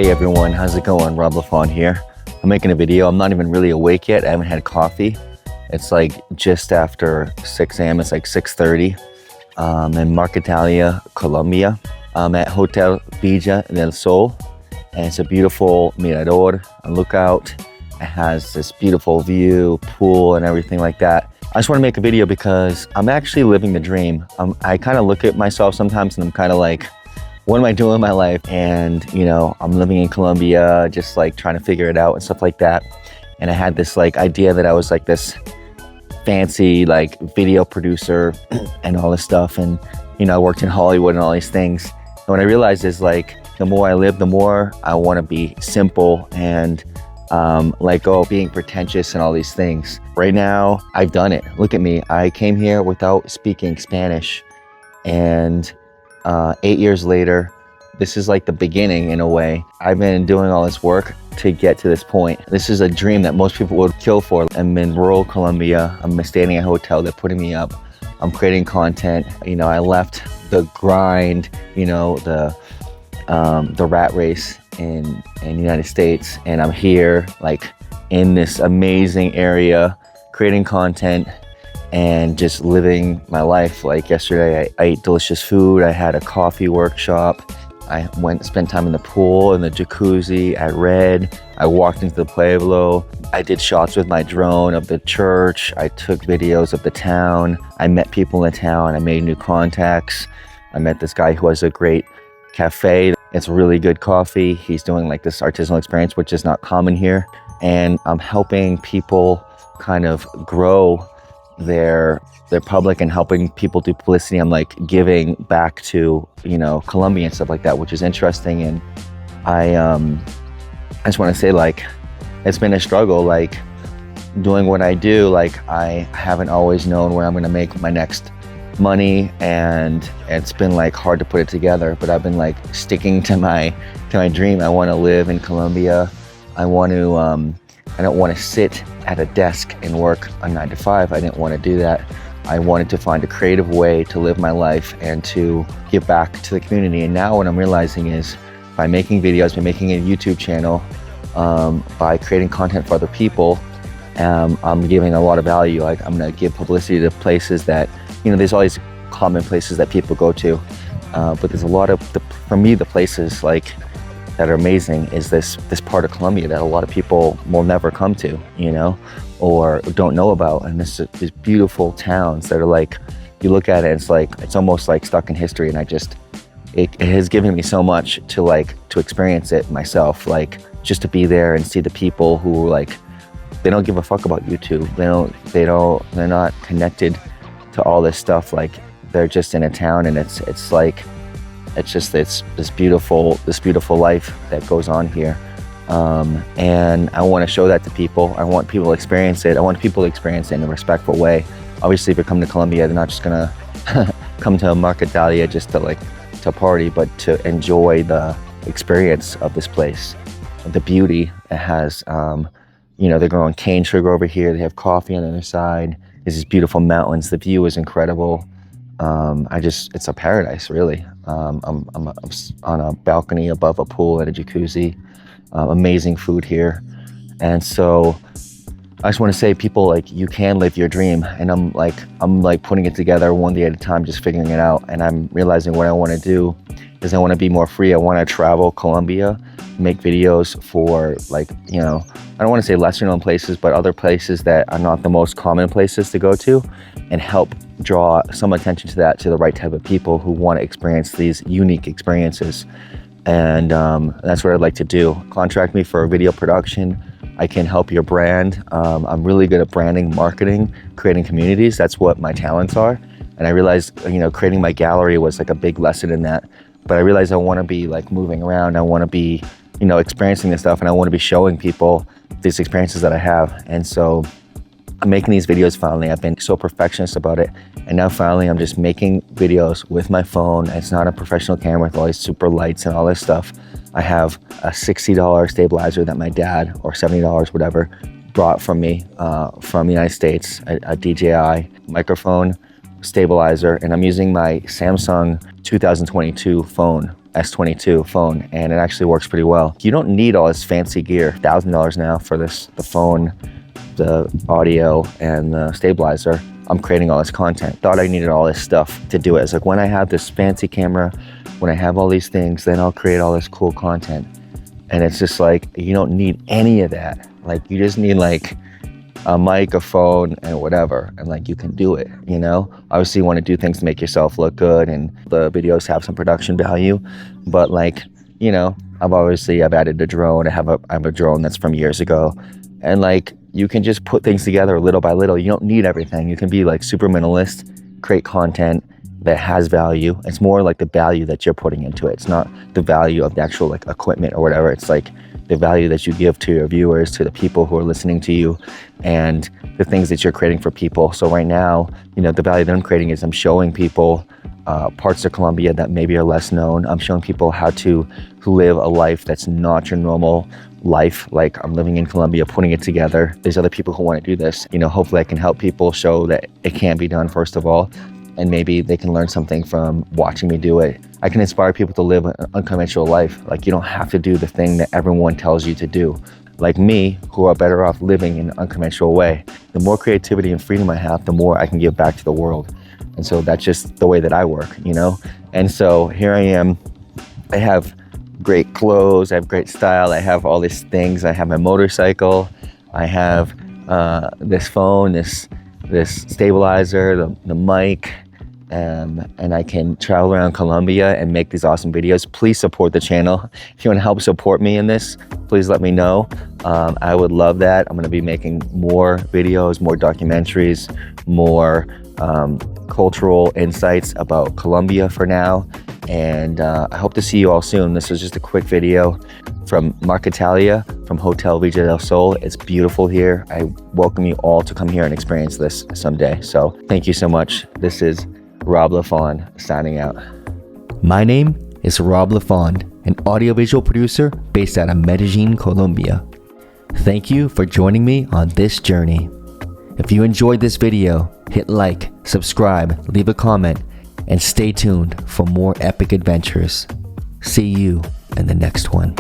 Hey everyone, how's it going? LaFond here. I'm making a video. I'm not even really awake yet. I haven't had coffee. It's like just after 6 a.m. It's like 6:30. In Marquetalia, Colombia. I'm at Hotel Villa del Sol, and it's a beautiful mirador, a lookout. It has this beautiful view, pool, and everything like that. I just want to make a video because I'm actually living the dream. I kind of look at myself sometimes and I'm kind of like, what am I doing in my life? And you know, I'm living in Colombia, just like trying to figure it out and stuff like that. And I had this like idea that I was like this fancy like video producer and all this stuff. And you know, I worked in Hollywood and all these things. And what I realized is like, the more I live, the more I want to be simple and let go of being pretentious and all these things. Right now, I've done it. Look at me. I came here without speaking Spanish, and 8 years later, this is like the beginning in a way. I've been doing all this work to get to this point. This is a dream that most people would kill for. I'm in rural Colombia. I'm staying at a hotel. They're putting me up. I'm creating content. You know, I left the grind, you know, the rat race in the United States, and I'm here like in this amazing area creating content and just living my life. Like yesterday I ate delicious food. I had a coffee workshop. I spent time in the pool, in the jacuzzi. I read. I walked into the pueblo. I did shots with my drone of the church. I took videos of the town. I met people in the town. I made new contacts. I met this guy who has a great cafe. It's really good coffee. He's doing like this artisanal experience, which is not common here. And I'm helping people kind of grow their public and helping people do publicity. I'm like giving back to, you know, Colombia and stuff like that, which is interesting. And I just want to say, like, it's been a struggle, like doing what I do. Like I haven't always known where I'm going to make my next money, and it's been like hard to put it together, but I've been like sticking to my dream. I want to live in Colombia. I don't want to sit at a desk and work a 9 to 5. I didn't want to do that. I wanted to find a creative way to live my life and to give back to the community. And now what I'm realizing is by making videos, by making a YouTube channel, by creating content for other people, I'm giving a lot of value. Like I'm going to give publicity to places that, you know, there's all these common places that people go to, but there's a lot of, for me, the places like that are amazing is this part of Colombia that a lot of people will never come to, you know, or don't know about. And these beautiful towns that are like, you look at it, it's almost like stuck in history. And it has given me so much to experience it myself, like just to be there and see the people who like, they don't give a fuck about YouTube. They're not connected to all this stuff. Like they're just in a town, and it's this beautiful life that goes on here. And I want to show that to people. I want people to experience it. I want people to experience it in a respectful way. Obviously, if you come to Colombia, they're not just gonna come to Marquetalia just to party, but to enjoy the experience of this place, the beauty it has. You know, they're growing cane sugar over here. They have coffee on the other side. There's these beautiful mountains. The view is incredible. It's a paradise, really. I'm on a balcony above a pool at a jacuzzi. Amazing food here. And so I just want to say, people, like, you can live your dream. And I'm like putting it together one day at a time, just figuring it out. And I'm realizing what I want to do is I want to be more free. I want to travel Colombia, make videos for, like, you know, I don't want to say lesser known places, but other places that are not the most common places to go to, and help draw some attention to that, to the right type of people who want to experience these unique experiences. And that's what I'd like to do. Contract me for a video production. I can help your brand. I'm really good at branding, marketing, creating communities. That's what my talents are. And I realized, you know, creating my gallery was like a big lesson in that. But I realized I want to be like moving around. I want to be, you know, experiencing this stuff, and I want to be showing people these experiences that I have. And so I'm making these videos finally. I've been so perfectionist about it. And now finally I'm just making videos with my phone. It's not a professional camera with all these super lights and all this stuff. I have a $60 stabilizer that my dad, or $70, whatever, brought from me from the United States, a DJI microphone, stabilizer, and I'm using my Samsung 2022 phone S22 phone, and it actually works pretty well. You don't need all this fancy gear. $1,000 now for the phone, the audio, and the stabilizer. I'm creating all this content. Thought I needed all this stuff to do it. It's like, when I have this fancy camera, when I have all these things, then I'll create all this cool content. And it's just like, you don't need any of that. Like, you just need like a microphone and whatever, and like, you can do it, you know? Obviously you want to do things to make yourself look good and the videos have some production value, but like, you know, I've added a drone. I have a drone that's from years ago, and like, you can just put things together little by little. You don't need everything. You can be like super minimalist, create content that has value. It's more like the value that you're putting into it. It's not the value of the actual like equipment or whatever. It's like the value that you give to your viewers, to the people who are listening to you, and the things that you're creating for people. So right now, you know, the value that I'm creating is I'm showing people parts of Colombia that maybe are less known. I'm showing people how to live a life that's not your normal life. Like, I'm living in Colombia, putting it together. There's other people who want to do this. You know, hopefully I can help people show that it can be done, first of all, and maybe they can learn something from watching me do it. I can inspire people to live an unconventional life. Like, you don't have to do the thing that everyone tells you to do. Like me, who are better off living in an unconventional way. The more creativity and freedom I have, the more I can give back to the world. And so that's just the way that I work, you know? And so here I am. I have great clothes, I have great style, I have all these things. I have my motorcycle, I have this phone, this stabilizer, the mic, and I can travel around Colombia and make these awesome videos. Please support the channel. If you want to help support me in this, please let me know. I would love that. I'm going to be making more videos, more documentaries, more cultural insights about Colombia for now. And I hope to see you all soon. This was just a quick video from Marquetalia, from Hotel Villa del Sol. It's beautiful here. I welcome you all to come here and experience this someday. So thank you so much. This is Rob LaFond signing out. My name is Rob LaFond, an audiovisual producer based out of Medellin, Colombia. Thank you for joining me on this journey. If you enjoyed this video, hit like, subscribe, leave a comment, and stay tuned for more epic adventures. See you in the next one.